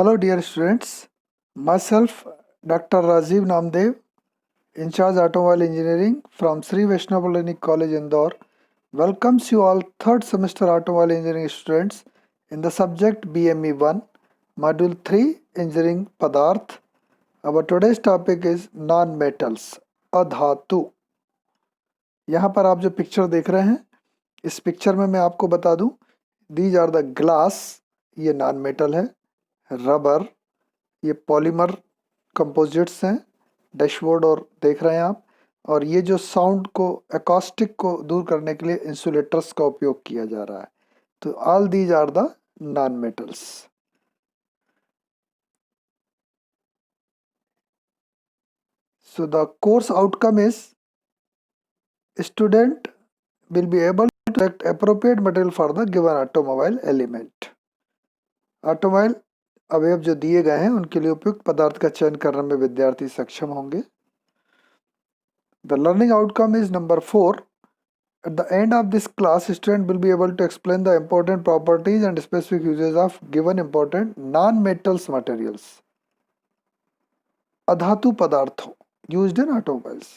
Hello, dear students. Myself, Dr. Rajiv Namdev, in charge Automobile Engineering from Sri Vaishnav Polytechnic College, Indore, welcomes you all third semester Automobile Engineering students in the subject BME 1, Module 3, Engineering Padarth. Our today's topic is non-metals, अधातु. यहाँ पर आप जो picture देख रहे हैं, इस picture में मैं आपको बता दूं, दीज आर द ग्लास, ये नॉन मेटल है, रबर, ये पॉलीमर कंपोजिट्स हैं, डैशबोर्ड और देख रहे हैं आप, और ये जो साउंड को एकॉस्टिक को दूर करने के लिए इंसुलेटर्स का उपयोग किया जा रहा है. तो all these are the non metals. So the course outcome is student will be able to select appropriate material for the given automobile element. Automobile अवयव जो दिए गए हैं उनके लिए उपयुक्त पदार्थ का चयन करने में विद्यार्थी सक्षम होंगे. The learning outcome is number 4. At the end of this class, student will be able to explain the important properties and specific uses of given important non-metals materials. अधातु पदार्थों used in automobiles.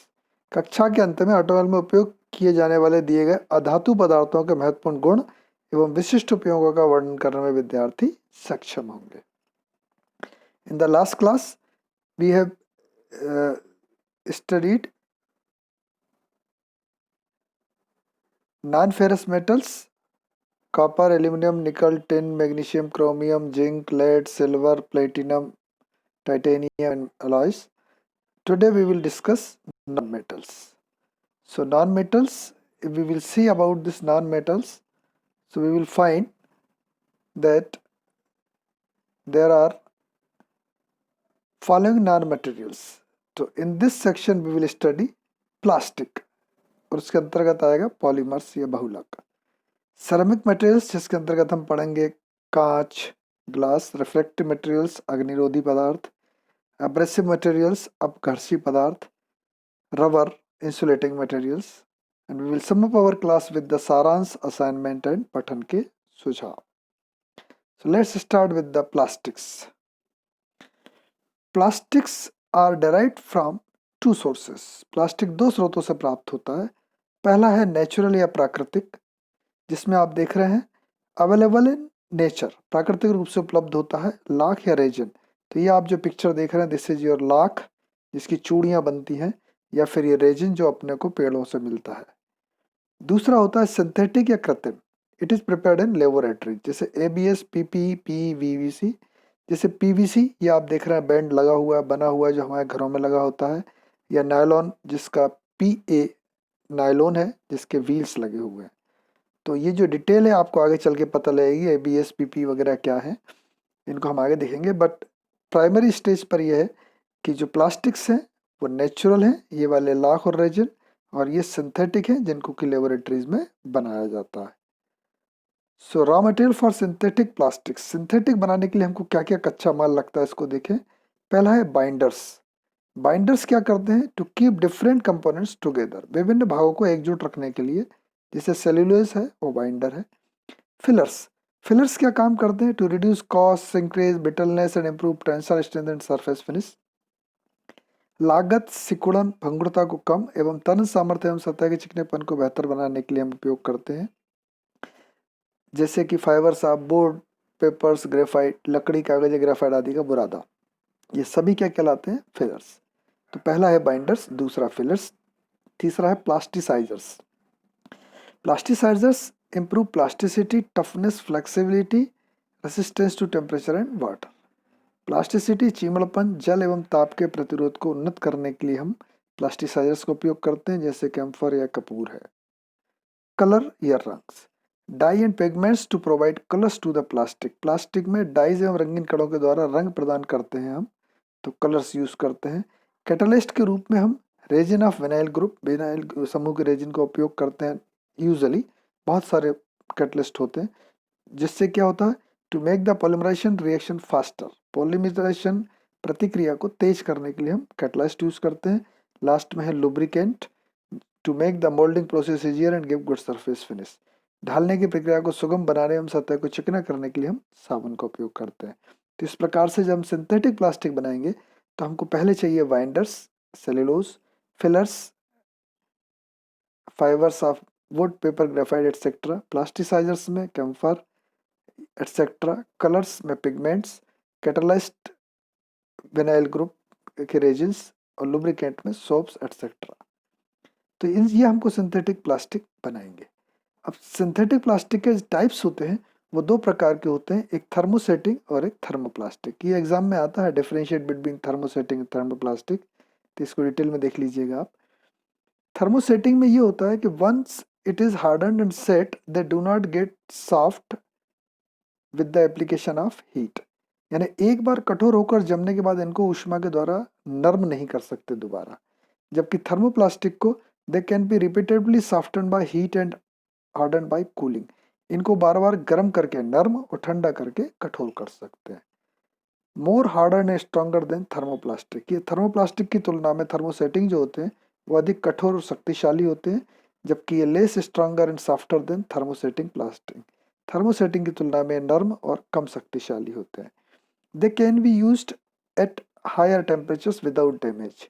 कक्षा के अंत में automobile में उपयोग किए जाने वाले दिए गए अधातु पदार्थों के महत्वपूर्ण गुण एवं विशिष्ट उपयोगों का वर्णन करने में विद्यार्थी सक्षम होंगे. In the last class, we have studied non-ferrous metals, copper, aluminum, nickel, tin, magnesium, chromium, zinc, lead, silver, platinum, titanium and alloys. Today we will discuss non-metals. So non-metals, if we will see about this non-metals, so we will find that there are following non-materials. So in this section we will study plastic और उसके अंतर्गत आएगा polymers या बहुलक. Ceramic materials जिसके अंतर्गत हम पढ़ेंगे कांच, ग्लास, रिफ्लेक्टिव मटेरियल्स, अग्निरोधी पदार्थ, एब्रेसिव मटेरियल्स, अपघर्षी पदार्थ, rubber, insulating materials. And we will sum up our class with the सारांश, असाइनमेंट एंड पठन के सुझाव. So let's start with the plastics. Plastics are derived from two sources. Plastic दो स्रोतों से प्राप्त होता है. पहला है नेचुरल या प्राकृतिक, जिसमें आप देख रहे हैं अवेलेबल इन नेचर, प्राकृतिक रूप से उपलब्ध होता है, लाख या रेजिन. तो ये आप जो पिक्चर देख रहे हैं, दिस इज योर लाख जिसकी चूड़ियाँ बनती हैं, या फिर ये रेजिन जो अपने को पेड़ों से मिलता है. दूसरा होता है सिंथेटिक या कृत्रिम. It is prepared in laboratory, जैसे ABS, PP, PVC. जैसे PVC ये आप देख रहे हैं बैंड लगा हुआ है, बना हुआ है, जो हमारे घरों में लगा होता है, या नायलॉन जिसका PA नायलॉन है जिसके व्हील्स लगे हुए हैं. तो ये जो डिटेल है आपको आगे चल के पता लगेगी, ABS, PP वगैरह क्या है, इनको हम आगे देखेंगे. बट प्राइमरी स्टेज पर यह है कि जो प्लास्टिक्स हैं वो नेचुरल हैं, ये वाले लाख और रेजिन, और ये सिंथेटिक हैं जिनको कि लेबोरेटरीज में बनाया जाता है. सो raw material for synthetic plastics. Synthetic बनाने के लिए हमको क्या क्या कच्चा माल लगता है इसको देखें. पहला है बाइंडर्स. बाइंडर्स क्या करते हैं? To keep different components together, विभिन्न भागों को एकजुट रखने के लिए. जैसे सेल्यूलोज है वो बाइंडर है. फिलर्स. फिलर्स क्या काम करते हैं? To reduce cost, increase brittleness and improve tensile strength and surface finish. लागत, सिकुड़न, भंगुरता को कम एवं तन सामर्थ्य एवं सतह के चिकनेपन को बेहतर बनाने के लिए हम उपयोग करते हैं. जैसे कि fibres of board, papers, graphite, लकड़ी, कागज, ग्रेफाइट आदि का बुरादा, ये सभी क्या कहलाते हैं? फिलर्स. तो पहला है बाइंडर्स, दूसरा फिलर्स, तीसरा है plasticizers. Plasticizers improve plasticity, toughness, flexibility, resistance to temperature and water. Plasticity, चिमड़पन, जल एवं ताप के प्रतिरोध को उन्नत करने के लिए हम प्लास्टिसाइजर्स का उपयोग करते हैं, जैसे कैम्फर या कपूर है. कलर या रंग्स. Dye and pigments to provide colours to the plastic. Plastic में डाइज एवं रंगीन कणों के द्वारा रंग प्रदान करते हैं हम, तो कलर्स यूज करते हैं. कैटलिस्ट के रूप में हम resin of vinyl group, vinyl समूह के रेजिन का उपयोग करते हैं. यूजुअली बहुत सारे कैटलिस्ट होते हैं, जिससे क्या होता है? To make the polymerization reaction faster. Polymerization प्रतिक्रिया को तेज करने के लिए हम कैटलिस्ट यूज करते हैं. लास्ट में है lubricant, to make the moulding process easier and give good surface finish. ढालने की प्रक्रिया को सुगम बनाने एवं सतह को चिकना करने के लिए हम साबुन का उपयोग करते हैं. तो इस प्रकार से जब हम सिंथेटिक प्लास्टिक बनाएंगे तो हमको पहले चाहिए binders, cellulose, fillers, fibres of wood, paper, graphite etcetera, plasticizers में कैम्फर एटसेट्रा, कलर्स में पिगमेंट्स, कैटलाइज्ड विनाइल ग्रुप के रेजिन्स और लुब्रिकेंट में सोप्स एटसेट्रा। तो इन ये हमको सिंथेटिक प्लास्टिक बनाएंगे। अब सिंथेटिक प्लास्टिक के टाइप्स होते हैं वो दो प्रकार के होते हैं, एक थर्मोसेटिंग और एक थर्मोप्लास्टिक। ये एग्जाम में आता है, डिफरेंशिएट बिटवीन थर्मोसेटिंग और थर्मोप्लास्टिक, तो इसको डिटेल में देख लीजिएगा आप। थर्मोसेटिंग में ये होता है कि once it is hardened and set they do not get soft with the application of heat, यानी एक बार कठोर होकर जमने के बाद इनको ऊष्मा के द्वारा नर्म नहीं कर सकते दोबारा। जबकि थर्मोप्लास्टिक को they can be repeatedly soften by heat and harden by cooling, इनको बार बार गर्म करके नर्म और ठंडा करके कठोर कर सकते हैं। More harden and stronger than thermoplastic, ये थर्मोप्लास्टिक की तुलना में थर्मोसेटिंग जो होते हैं वो अधिक कठोर और शक्तिशाली होते हैं, जबकि ये less stronger and softer than thermosetting plastic, thermosetting की तुलना में नर्म और कम शक्तिशाली होते हैं। They can be used at higher temperatures without damage,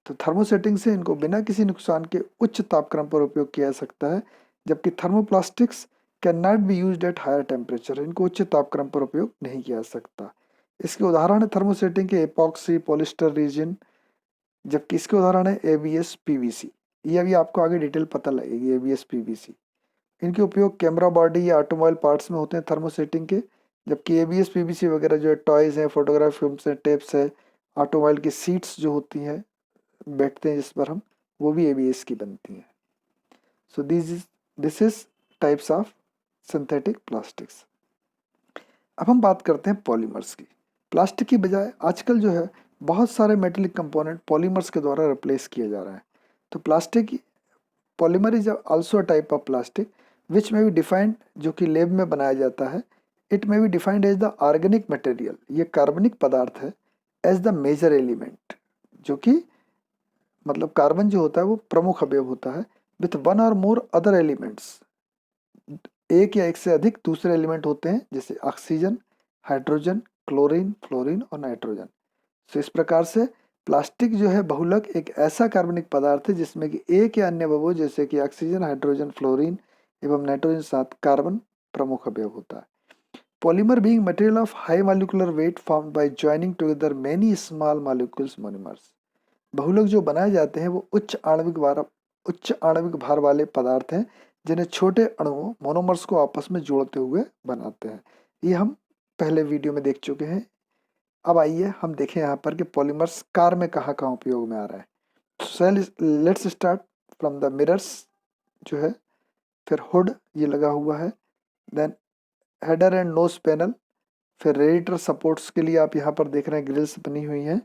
तो थर्मोसेटिंग से इनको बिना किसी नुकसान के उच्च तापक्रम पर उपयोग किया जा सकता है, जबकि thermoplastics can not be used at higher temperature, इनको उच्च तापक्रम पर उपयोग नहीं किया जा सकता। इसके उदाहरण है थर्मोसेटिंग के एपॉक्सी, पॉलिस्टर रीजिन, जबकि इसके उदाहरण है एबीएस, पीवीसी। ये अभी आपको आगे डिटेल पता लगेगी, एबीएस, पीवीसी। इनके उपयोग कैमरा बॉडी या ऑटोमोबाइल पार्ट्स में होते हैं थर्मोसेटिंग के, जबकि एबीएस, पीवीसी वगैरह जो है टॉयज हैं, फोटोग्राफ फिल्म्स हैं, टेप्स है, ऑटोमोबाइल की सीट्स जो होती हैं बैठते हैं जिस पर हम, वो भी एबीएस की बनती हैं। So this is types of synthetic plastics. अब हम बात करते हैं पॉलीमर्स की। प्लास्टिक की बजाय आजकल जो है बहुत सारे मेटेलिक कंपोनेंट पॉलीमर्स के द्वारा रिप्लेस किए जा रहे हैं। तो plastic polymer is also a type of plastic विच में बी डिफाइंड, जो कि लैब में बनाया जाता है। इट में be defined as the organic material, ये कार्बनिक पदार्थ है, एज द मेजर एलिमेंट, जो कि मतलब कार्बन जो होता है वो प्रमुख अवयव होता है, विथ वन और मोर अदर एलिमेंट्स, एक या एक से अधिक दूसरे एलिमेंट होते हैं, जैसे ऑक्सीजन, हाइड्रोजन, क्लोरीन, फ्लोरीन और नाइट्रोजन। तो इस प्रकार से प्लास्टिक जो है बहुलक एक ऐसा कार्बनिक पदार्थ है जिसमें कि एक या अन्य अवयव जैसे कि ऑक्सीजन, हाइड्रोजन, फ्लोरीन एवं नाइट्रोजन साथ कार्बन प्रमुख अवयव होता है। Polymer being material of high molecular weight formed by joining together many small molecules monomers, बहुलक जो बनाए जाते हैं वो उच्च आणविक भार वाले पदार्थ हैं जिन्हें छोटे अणुओं मोनोमर्स को आपस में जोड़ते हुए बनाते हैं। ये हम पहले वीडियो में देख चुके हैं। अब आइए हम देखें यहाँ पर कि पॉलीमर्स कार में कहाँ कहाँ उपयोग में आ रहा है। Let's start from the mirrors जो है, फिर हुड ये लगा हुआ है, then header and nose panel, फिर रेडिएटर सपोर्ट्स के लिए आप यहाँ पर देख रहे हैं ग्रिल्स बनी हुई हैं,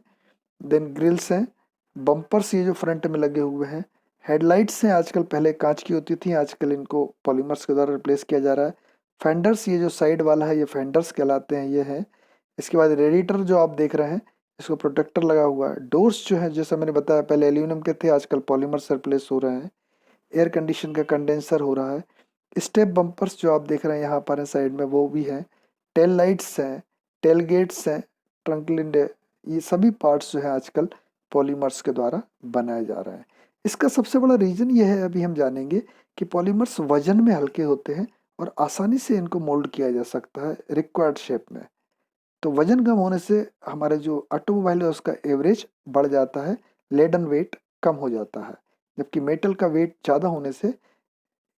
देन ग्रिल्स हैं, बम्पर्स ये जो फ्रंट में लगे हुए हैं, हेडलाइट्स हैं, आजकल पहले कांच की होती थी, आजकल इनको पॉलीमर्स के द्वारा रिप्लेस किया जा रहा है। फेंडर्स ये जो साइड वाला है ये फेंडर्स कहलाते हैं, ये है। इसके बाद रेडिएटर जो आप देख रहे हैं इसको प्रोटेक्टर लगा हुआ है। डोर्स जो है जैसा मैंने बताया पहले एल्यूमिनियम के थे, आजकल पॉलीमर से रिप्लेस हो रहे हैं। एयर कंडीशन का कंडेंसर हो रहा है। स्टेप बम्पर्स जो आप देख रहे हैं यहाँ पर है साइड में वो भी है। टेल लाइट्स हैं, टेल गेट्स हैं, ट्रंक लिंडे, ये सभी पार्ट्स जो है आजकल पॉलीमर्स के द्वारा बनाए जा रहे हैं। इसका सबसे बड़ा रीज़न ये है, अभी हम जानेंगे कि पॉलीमर्स वजन में हल्के होते हैं और आसानी से इनको मोल्ड किया जा सकता है रिक्वायर्ड शेप में। तो वजन कम होने से हमारे जो ऑटोमोबाइल है उसका एवरेज बढ़ जाता है, लेडन वेट कम हो जाता है, जबकि मेटल का वेट ज़्यादा होने से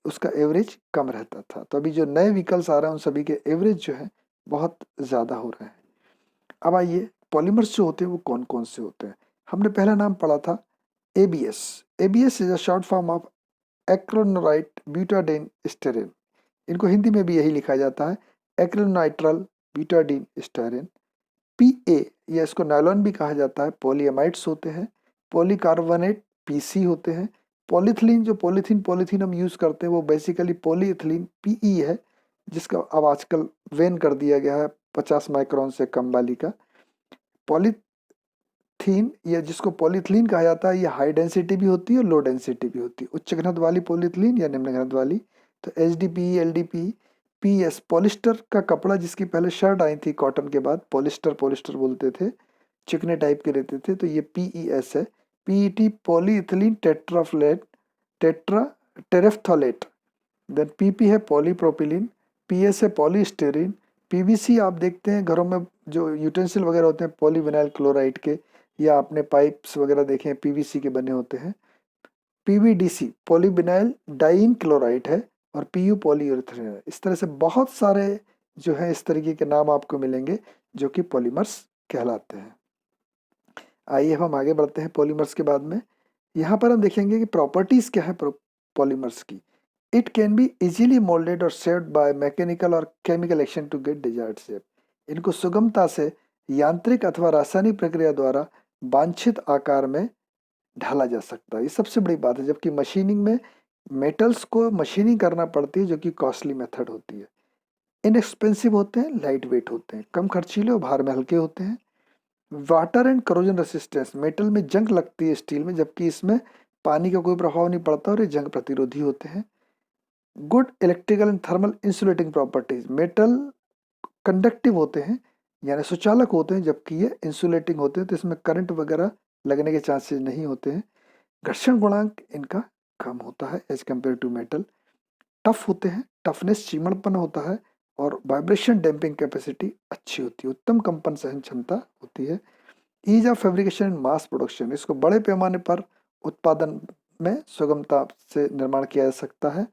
उसका एवरेज कम रहता था। तो अभी जो नए व्हीकल्स आ रहे हैं उन सभी के एवरेज जो है बहुत ज़्यादा हो रहे हैं। अब आइए पॉलीमर्स जो होते हैं वो कौन कौन से होते हैं। हमने पहला नाम पढ़ा था ABS. ABS is a short form of acrylonitrile butadiene styrene, इनको हिंदी में भी यही लिखा जाता है, एक्रोनाइट्रल ब्यूटाडीन स्टेरेन। पीए या इसको नायलॉन भी कहा जाता है, पॉलीएमाइड्स होते हैं। पॉलीकार्बोनेट पीसी होते हैं। पॉलीथिलीन जो पॉलीथीन हम यूज़ करते हैं वो बेसिकली पॉलीइथिलीन पीई है, जिसका अब आजकल वेन कर दिया गया है 50 माइक्रोन से कम वाली का। पॉलीथीन या जिसको पॉलीथिलीन कहा जाता है ये हाई डेंसिटी भी होती है और लो डेंसिटी भी होती है, उच्च घनत्व वाली पॉलीथिलीन या निम्न घनत्व वाली। तो एचडीपी, एलडीपी, PS पॉलिस्टर का कपड़ा, जिसकी पहले शर्ट आई थी कॉटन के बाद, पॉलिस्टर पॉलिस्टर बोलते थे, चिकने टाइप के रहते थे, तो ये PES है। PET पॉलीइथिलीन टेट्राफ्लेट टेट्रा टेरेफ्थोलेट। देन PP है पॉलीप्रोपिलीन। PS है पॉलीस्टीरीन। PVC आप देखते हैं घरों में जो यूटेंसिल वगैरह होते हैं पॉलीविनाइल क्लोराइड के, या आपने पाइप्स वगैरह देखे हैं PVC के बने होते हैं। PVDC पॉलीविनाइल डाइन क्लोराइड है, और PU पॉलीयूरेथेन है। इस तरह से बहुत सारे जो है इस तरीके के नाम आपको मिलेंगे जो कि पॉलीमर्स कहलाते हैं। आइए हम आगे बढ़ते हैं पॉलीमर्स के बाद में। यहाँ पर हम देखेंगे कि प्रॉपर्टीज क्या है पॉलीमर्स की। It can be easily moulded और शेप्ड बाय मैकेनिकल और chemical action to get desired shape. इनको सुगमता से यांत्रिक अथवा रासायनिक प्रक्रिया द्वारा वांछित आकार में ढाला जा सकता है। ये सबसे बड़ी बात है, जबकि मशीनिंग में मेटल्स को मशीनिंग करना पड़ती है, जो कि कॉस्टली मेथड होती है। इनएक्सपेंसिव होते हैं, लाइट वेट होते हैं, कम खर्चीले और भार में हल्के होते हैं। Water and corrosion resistance, metal में जंग लगती है स्टील में, जबकि इसमें पानी का कोई प्रभाव नहीं पड़ता और ये जंग प्रतिरोधी होते हैं। Good electrical and thermal insulating properties, metal conductive होते हैं यानी सुचालक होते हैं, जबकि ये इंसुलेटिंग होते हैं, तो इसमें करंट वगैरह लगने के चांसेस नहीं होते हैं। घर्षण गुणांक इनका कम होता है as compare to metal. Tough होते हैं, टफनेस चिमड़पन होता है, और वाइब्रेशन डैम्पिंग कैपेसिटी अच्छी होती है, उत्तम कंपन सहन क्षमता होती है। Ease of fabrication and mass production, इसको बड़े पैमाने पर उत्पादन में सुगमता से निर्माण किया जा सकता है।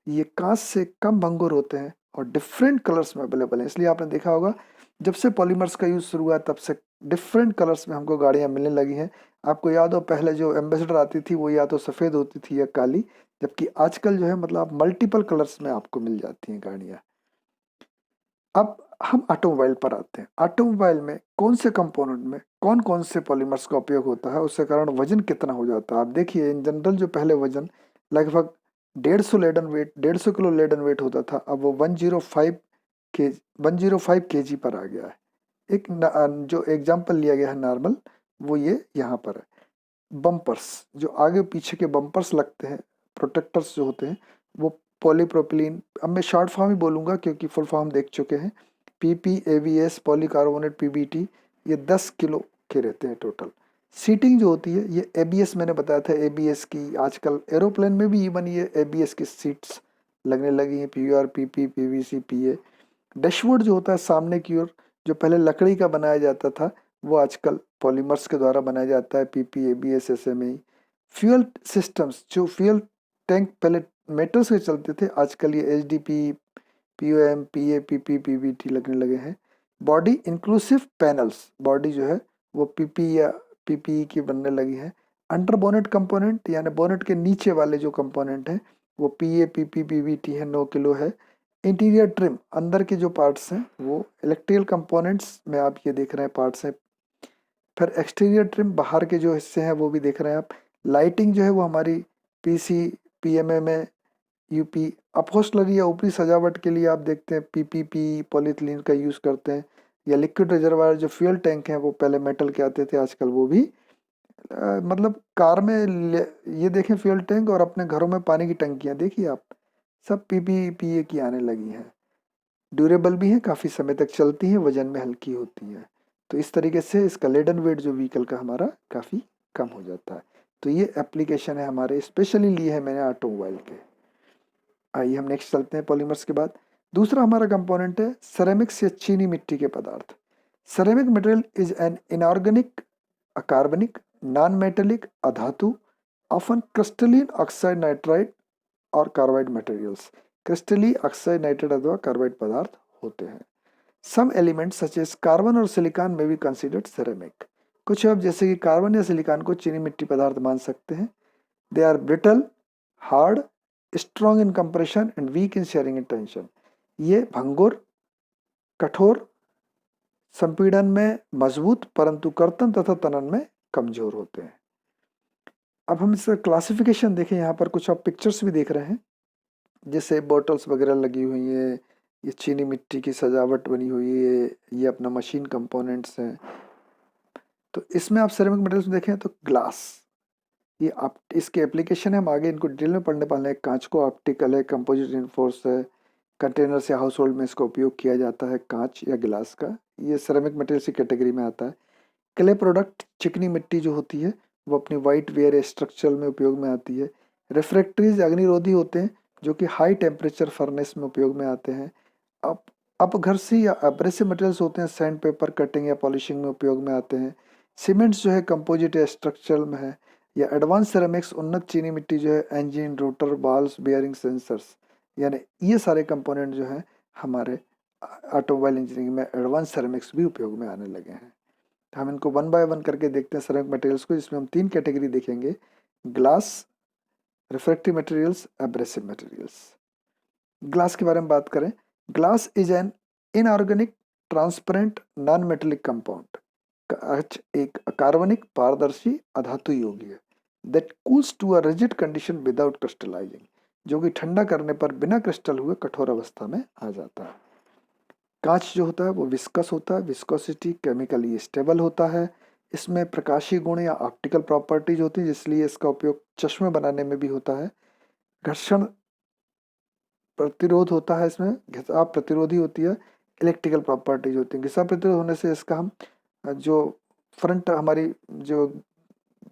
ये कांच से कम भंगुर होते हैं और डिफरेंट कलर्स में अवेलेबल है, इसलिए आपने देखा होगा जब से पॉलीमर्स का यूज शुरू हुआ तब से डिफरेंट कलर्स में हमको गाड़ियां मिलने लगी हैं। आपको याद हो पहले जो एम्बेसडर आती थी वो या तो सफ़ेद होती थी या काली, जबकि आजकल जो है मतलब आप मल्टीपल कलर्स में आपको मिल जाती हैं गाड़ियाँ। अब हम ऑटोमोबाइल पर आते हैं। ऑटोमोबाइल में कौन से कंपोनेंट में कौन कौन से पॉलीमर्स का उपयोग होता है, उसके कारण वजन कितना हो जाता है। आप देखिए इन जनरल जो पहले वजन लगभग 150 किलो लेडन वेट होता था, अब वो 105 kg पर आ गया है। एक जो एग्जाम्पल लिया गया है नॉर्मल, वो ये यहाँ पर है। बम्पर्स, जो आगे पीछे के बम्पर्स लगते हैं, प्रोटेक्टर्स जो होते हैं, वो पॉलीप्रोपिलीन, अब मैं शॉर्ट फॉर्म ही बोलूँगा क्योंकि फुल फॉर्म देख चुके हैं। PPABS पॉलीकार्बोनेट PBT, ये 10 किलो के रहते हैं टोटल। सीटिंग जो होती है ये ABS, मैंने बताया था ABS की, आजकल एरोप्लेन में भी इवन ये ABS की सीट्स लगने लगी हैं, PUR PP PVC PA। Dashboard जो होता है सामने की ओर, जो पहले लकड़ी का बनाया जाता था, वो आजकल पॉलीमर्स के द्वारा बनाया जाता है, PPABS SMA। फ्यूल सिस्टम्स, जो फ्यूल टैंक पहले मेटल्स के चलते थे, आजकल ये HDP POM PA PP PBT लगने लगे हैं। बॉडी इंक्लूसिव पैनल्स, बॉडी जो है वो PP या PPE की बनने लगी है। अंडर बोनेट कंपोनेंट यानी बोनेट के नीचे वाले जो कंपोनेंट हैं वो PA PP PBT है, 9 किलो है। इंटीरियर ट्रिम, अंदर के जो पार्ट्स हैं वो इलेक्ट्रिकल कंपोनेंट्स में आप ये देख रहे हैं पार्ट्स हैं। फिर एक्सटीरियर ट्रिम, बाहर के जो हिस्से हैं वो भी देख रहे हैं आप। लाइटिंग जो है वो हमारी PC PMA में UP। अपहोल्स्टरी या ऊपरी सजावट के लिए आप देखते हैं PPP पॉलीथिलीन का यूज़ करते हैं, या लिक्विड रिजर्वायर जो फ्यूल टैंक हैं वो पहले मेटल के आते थे, आजकल वो भी मतलब कार में ये देखें फ्यूल टैंक, और अपने घरों में पानी की टंकियाँ देखिए आप, सब PPPA की आने लगी हैं। ड्यूरेबल भी हैं, काफ़ी समय तक चलती हैं, वजन में हल्की होती हैं। तो इस तरीके से इसका लेडन वेट जो व्हीकल का हमारा काफ़ी कम हो जाता है। तो ये एप्लीकेशन है हमारे, स्पेशली लिए है मैंने ऑटोमोबाइल के। आइए हम नेक्स्ट चलते हैं पॉलीमर्स के बाद। दूसरा हमारा कंपोनेंट है सेरेमिक्स या चीनी मिट्टी के पदार्थ। Ceramic material is an inorganic, अकार्बनिक, नॉन मेटेलिक, अधातु, ऑफन क्रिस्टलीन ऑक्साइड नाइट्राइड और carbide materials. Crystalline oxide nitride अथवा कार्बाइड पदार्थ होते हैं। Some elements such as carbon और सिलिकॉन में भी कंसिडर्ड सेरेमिक। कुछ अब जैसे कि कार्बन या सिलिकॉन को चीनी मिट्टी पदार्थ मान सकते हैं। They are brittle, hard, strong in compression and weak in shearing in tension. ये भंगुर, कठोर, संपीड़न में मजबूत, परंतु कर्तन तथा तनन में कमजोर होते हैं। अब हम इसका क्लासिफिकेशन देखें, यहाँ पर कुछ आप पिक्चर्स भी देख रहे हैं, जैसे बॉटल्स वगैरह लगी हुई है, ये चीनी मिट्टी की सजावट बनी हुई है, ये अपना मशीन कंपोनेंट्स हैं। तो इसमें आप सेरेमिक मटेरियल्स में देखें तो ग्लास, ये आप इसके एप्लीकेशन है, हम आगे इनको डिटेल में पढ़ने वाले हैं। कांच को ऑप्टिकल है, कंपोजिट इनफोर्स है, कंटेनर्स या हाउस होल्ड में इसका उपयोग किया जाता है, कांच या गिलास का, ये सिरेमिक मटेरियल की कैटेगरी में आता है। क्ले प्रोडक्ट, चिकनी मिट्टी जो होती है वो अपनी वाइट वेयर स्ट्रक्चर में उपयोग में आती है। रिफ्रैक्टरीज अग्निरोधी होते हैं जो कि हाई टेम्परेचर फर्नेस में उपयोग में आते हैं। अप अपघर्षी या एब्रेसिव मटेरियल्स होते हैं, सैंड पेपर कटिंग या पॉलिशिंग में उपयोग में आते हैं। सीमेंट्स जो है कंपोजिट या स्ट्रक्चरल में है। या एडवांस सिरेमिक्स, उन्नत चीनी मिट्टी जो है इंजन, रोटर, बाल्स, बेयरिंग, सेंसर्स, यानी ये सारे कंपोनेंट जो हैं हमारे ऑटोमोबाइल इंजीनियरिंग में एडवांस सिरेमिक्स भी उपयोग में आने लगे हैं। तो हम इनको वन बाय वन करके देखते हैं सिरेमिक मटेरियल्स को, जिसमें हम 3 कैटेगरी देखेंगे: glass, refractive materials, abrasive materials. Glass के बारे में बात करें, glass is an inorganic transparent non metallic compound. कांच एक अकार्बनिक पारदर्शी अधातु योगी है that cools to a rigid condition without crystallizing, जो कि ठंडा करने पर बिना क्रिस्टल हुए कठोर अवस्था में आ जाता है। कांच जो होता है वो विस्कस होता है, विस्कोसिटी केमिकली स्टेबल होता है। इसमें प्रकाशीय गुण या ऑप्टिकल प्रॉपर्टीज होती है, इसलिए इसका उपयोग चश्मे बनाने में भी होता है। घर्षण प्रतिरोध होता है, इसमें घिसाव प्रतिरोधी होती है। इलेक्ट्रिकल प्रॉपर्टीज होती है। घिसाव प्रतिरोध होने से इसका हम जो फ्रंट हमारी जो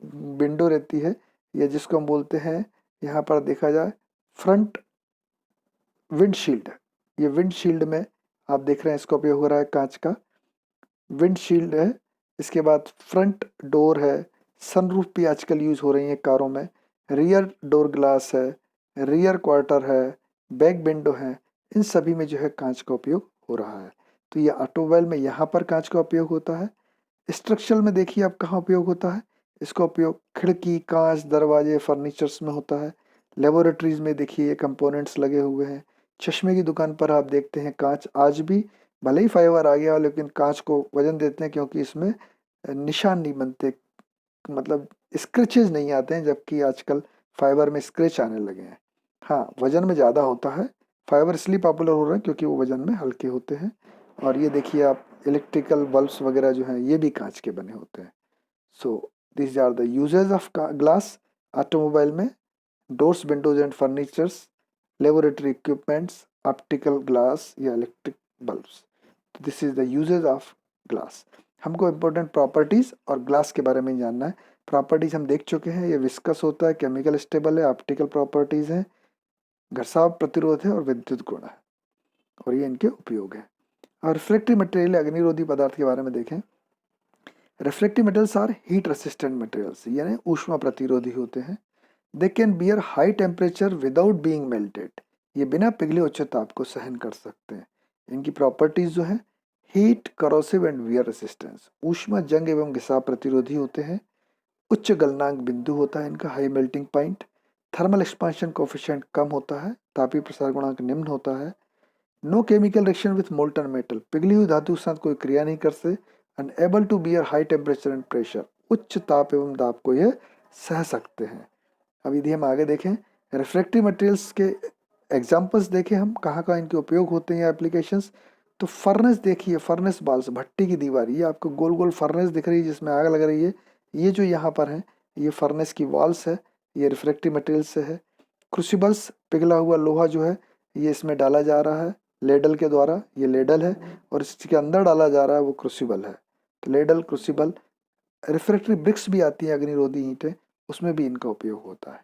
विंडो रहती है या जिसको हम बोलते हैं, यहाँ पर देखा जाए फ्रंट विंडशील्ड, ये विंडशील्ड में आप देख रहे हैं इसका उपयोग हो रहा है, कांच का विंडशील्ड है। इसके बाद फ्रंट डोर है, सनरूफ भी आजकल यूज हो रही है कारों में। रियर डोर ग्लास है, रियर क्वार्टर है, बैक विंडो है, इन सभी में जो है कांच का उपयोग हो रहा है। तो ये ऑटोमोबाइल में यहाँ पर कांच का उपयोग होता है। स्ट्रक्चरल में देखिए आप कहाँ उपयोग होता है, इसका उपयोग खिड़की, कांच, दरवाजे, फर्नीचर्स में होता है। लेबोरेटरीज में देखिए ये कंपोनेंट्स लगे हुए हैं। चश्मे की दुकान पर आप देखते हैं कांच आज भी, भले ही फाइबर आ गया लेकिन कांच को वजन देते हैं क्योंकि इसमें निशान नहीं बनते, मतलब स्क्रैचेज नहीं आते हैं, जबकि आजकल फाइबर में स्क्रैच आने लगे हैं। हाँ, वजन में ज़्यादा होता है, फाइबर इसलिए पॉपुलर हो रहा है क्योंकि वो वजन में हल्के होते हैं। और ये देखिए आप इलेक्ट्रिकल बल्ब्स वगैरह जो हैं ये भी कांच के बने होते हैं। So this are the uses of glass automobile में: doors, windows and furnitures, laboratory equipments, optical glass या electric bulbs. This is the uses of glass. हमको इम्पोर्टेंट प्रॉपर्टीज और ग्लास के बारे में जानना है। प्रॉपर्टीज हम देख चुके हैं, ये विस्कस होता है, केमिकल स्टेबल है, ऑप्टिकल प्रॉपर्टीज है, घर्षाव प्रतिरोध है और विद्युत गुण है, और ये इनके उपयोग है। और रिफ्लेक्टिव मटेरियल, अग्निरोधी पदार्थ के बारे में देखें। Reflective materials are heat resistant materials, यानी ऊष्मा प्रतिरोधी होते हैं। They can bear high temperature without being melted, ये बिना पिघले उच्च ताप को सहन कर सकते हैं। इनकी प्रॉपर्टीज जो है: heat, corrosive and wear resistance, ऊष्मा, जंग एवं घिसाव प्रतिरोधी होते हैं। उच्च गलनांक बिंदु होता है इनका, high melting point. Thermal expansion coefficient कम होता है, तापीय प्रसार गुणांक निम्न होता है। No chemical reaction with molten metal, पिघली हुई धातु के साथ कोई क्रिया नहीं कर सकते। And able to bear high temperature and pressure, उच्च ताप एवं दाब को ये सह सकते हैं। अब यदि हम आगे देखें, रिफ्रैक्टिव मटेरियल्स के एग्जांपल्स देखें हम, कहाँ कहाँ इनके उपयोग होते हैं या एप्लीकेशंस। तो फर्नेस देखिए, फर्नेस बाल्स, भट्टी की दीवार, ये आपको गोल गोल फर्नेस दिख रही है जिसमें आग लग रही है, ये जो यहाँ पर है ये फर्नेस की वॉल्स है, ये रिफ्रैक्टिव मटेरियल से है। क्रूसिबल्स, पिघला हुआ लोहा जो है ये इसमें डाला जा रहा है लेडल के द्वारा, ये लेडल है, और इसके अंदर डाला जा रहा है वो क्रूसिबल है। तो लेडल, क्रूसिबल। रिफ्रैक्टरी ब्रिक्स भी आती हैं, अग्निरोधी ईंटें, उसमें भी इनका उपयोग होता है।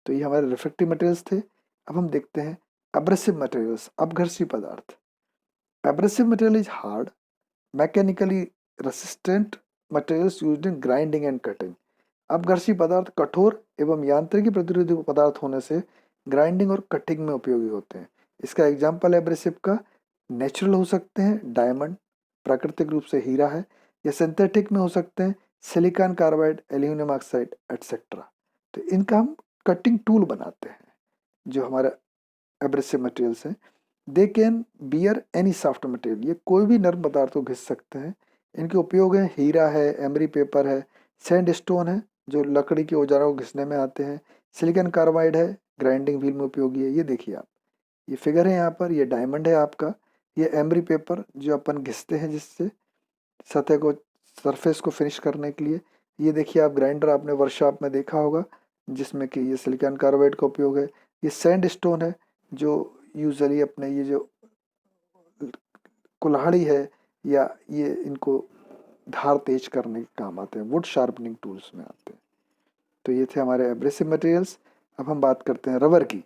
तो ये हमारे रिफ्रैक्टिव मटेरियल्स थे। अब हम देखते हैं एब्रेसिव मटेरियल्स, अपघर्षी पदार्थ। Abrasive material is hard, mechanically resistant materials used in grinding and cutting. अपघर्षी पदार्थ कठोर एवं यांत्रिकी प्रतिरोधी पदार्थ होने से ग्राइंडिंग और कटिंग में उपयोगी होते हैं। इसका एग्जाम्पल एब्रेसिव का नेचुरल हो सकते हैं, डायमंड, प्राकृतिक रूप से हीरा है, या सिंथेटिक में हो सकते हैं, silicon carbide, aluminium oxide etcetera. तो इनका हम कटिंग टूल बनाते हैं जो हमारा एब्रेसिव मटेरियल्स हैं। They can beer any soft material, ये कोई भी नर्म पदार्थ को घिस सकते हैं। इनके उपयोग हैं, हीरा है, एमरी पेपर है, सैंड स्टोन है जो लकड़ी के औजारों को घिसने में आते हैं, सिलिकॉन कार्बाइड है, ग्राइंडिंग व्हील में उपयोगी है। ये देखिए आप, ये फिगर है यहाँ पर, ये डायमंड है आपका, ये एमरी पेपर जो अपन घिसते हैं जिससे सतह को, सरफेस को फिनिश करने के लिए। ये देखिए आप, ग्राइंडर आपने वर्कशॉप में देखा होगा जिसमें कि ये सिलिकॉन कार्बाइड का उपयोग है। ये सैंड स्टोन है जो यूजुअली अपने ये जो कुल्हाड़ी है या ये इनको धार तेज करने के काम आते हैं, वुड शार्पनिंग टूल्स में आते हैं। तो ये थे हमारे एब्रेसिव मटेरियल्स। अब हम बात करते हैं रबर की।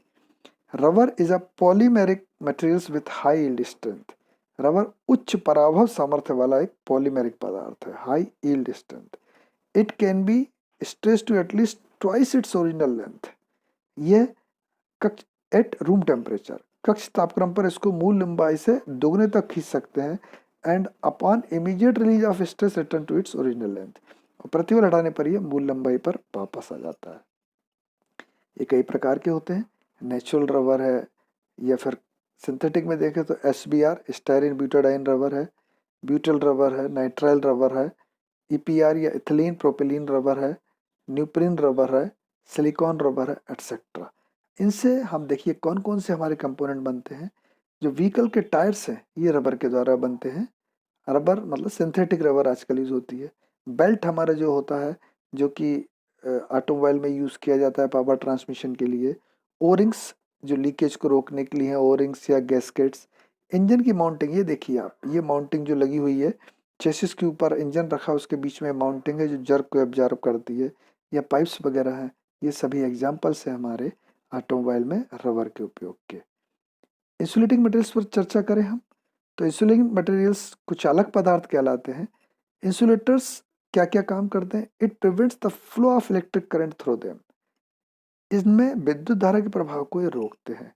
Rubber is a polymeric materials with high yield strength. Rubber उच्च पराभव सामर्थ्य वाला एक पॉलीमेरिक पदार्थ है, high yield strength. It can be stretch to at least twice its original length. ये कक्ष एट रूम टेम्परेचर, कक्ष तापक्रम पर इसको मूल लंबाई से दोगुने तक खींच सकते हैं। And upon immediate release of stress return to its original length. और प्रतिबल हटाने पर यह मूल लंबाई पर वापस आ जाता है। ये कई प्रकार के होते हैं, नेचुरल रबर है, या फिर सिंथेटिक में देखें तो SBR स्टायरीन ब्यूटाडाइन रबर है, ब्यूटल रबर है, नाइट्राइल रबर है, EPR या इथिलीन प्रोपिलीन रबर है, न्यूप्रिन रबर है, सिलिकॉन रबर है, एटसेट्रा। इनसे हम देखिए कौन कौन से हमारे कंपोनेंट बनते हैं। जो व्हीकल के टायर्स हैं ये रबर के द्वारा बनते हैं। रबर मतलब सिंथेटिक रबर आजकल यूज होती है। बेल्ट हमारा जो होता है, जो कि ऑटोमोबाइल में यूज़ किया जाता है पावर ट्रांसमिशन के लिए। ओरिंग्स जो लीकेज को रोकने के लिए है, ओरिंग्स या गैस्केट्स। इंजन की माउंटिंग, ये देखिए आप, ये माउंटिंग जो लगी हुई है चेसिस के ऊपर, इंजन रखा उसके बीच में माउंटिंग है जो जर्क को एब्जॉर्ब करती है, या पाइप्स वगैरह हैं। ये सभी एग्जाम्पल्स हैं हमारे ऑटोमोबाइल में रबर के उपयोग के। इंसुलेटिंग मटेरियल्स पर चर्चा करें हम, तो इंसुलेटिंग मटेरियल्स कुछ अलग पदार्थ कहलाते हैं। इंसुलेटर्स क्या क्या काम करते हैं? It prevents the flow of electric current through them. इनमें विद्युत धारा के प्रभाव को ये रोकते हैं।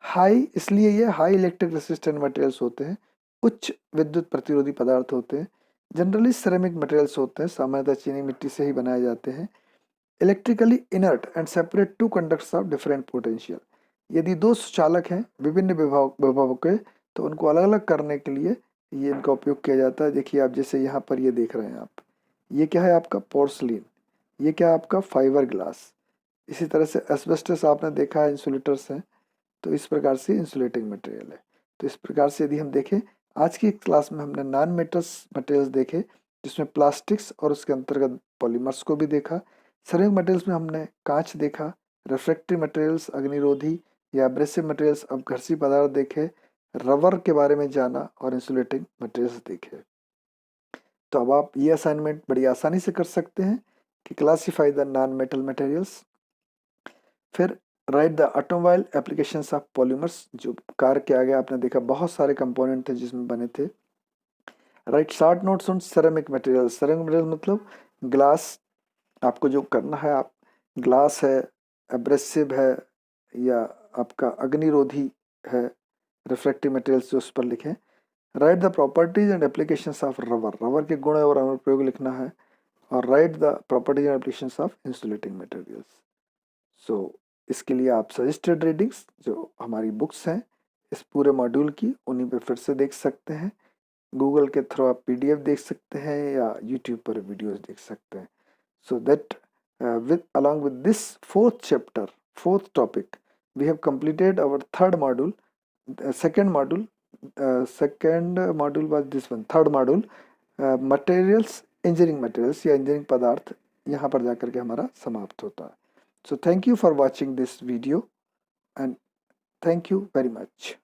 हाई, इसलिए ये हाई इलेक्ट्रिक रेसिस्टेंट मटेरियल्स होते हैं, उच्च विद्युत प्रतिरोधी पदार्थ होते हैं। जनरली सिरेमिक मटेरियल्स होते हैं, सामान्यतः चीनी मिट्टी से ही बनाए जाते हैं। Electrically inert and separate two conductors of different potential. यदि दो सुचालक हैं विभिन्न विभव के, तो उनको अलग अलग करने के लिए ये इनका उपयोग किया जाता है। देखिए आप, जैसे यहाँ पर ये देख रहे हैं आप, ये क्या है आपका पोर्सलिन, ये क्या है आपका फाइबर ग्लास। इसी तरह से एस्बेस्टस आपने देखा है, इंसुलेटर्स हैं। तो इस प्रकार से इंसुलेटिंग मटेरियल है। तो इस प्रकार से यदि हम देखें, आज की क्लास में हमने नॉन मेटल्स मटेरियल्स देखे, जिसमें प्लास्टिक्स और उसके अंतर्गत पॉलीमर्स को भी देखा। सिरेमिक मटेरियल्स में हमने कांच देखा, रिफ्रैक्टिव मटेरियल्स अग्निरोधी या एब्रेसिव मटेरियल्स अपघर्षी पदार्थ देखे, रबर के बारे में जाना और इंसुलेटिंग मटेरियल्स देखे। तो अब आप ये असाइनमेंट बड़ी आसानी से कर सकते हैं कि classify the non metal materials. फिर write the automobile applications of polymers, जो कार के आगे आपने देखा बहुत सारे कंपोनेंट थे जिसमें बने थे। Right short notes on ceramic material. Ceramic material मतलब ग्लास, आपको जो करना है, आप ग्लास है, एब्रेसिव है, या आपका अग्निरोधी है, रिफ्रैक्टिव मटेरियल्स जो उस पर लिखें। Write the properties and applications of rubber, rubber के गुण और अनुप्रयोग लिखना है। और write the properties and applications of insulating materials. So इसके लिए आप सजेस्टेड रीडिंग्स जो हमारी बुक्स हैं इस पूरे मॉड्यूल की, उन्हीं पे फिर से देख सकते हैं। गूगल के थ्रू आप PDF देख सकते हैं या यूट्यूब पर वीडियोस देख सकते हैं। So that with along with this fourth chapter, fourth topic, we have completed our third module. Second module was this one, third module, materials, engineering materials या engineering पदार्थ, यहाँ पर जाकर के हमारा समाप्त होता है। So thank you for watching this video and thank you very much.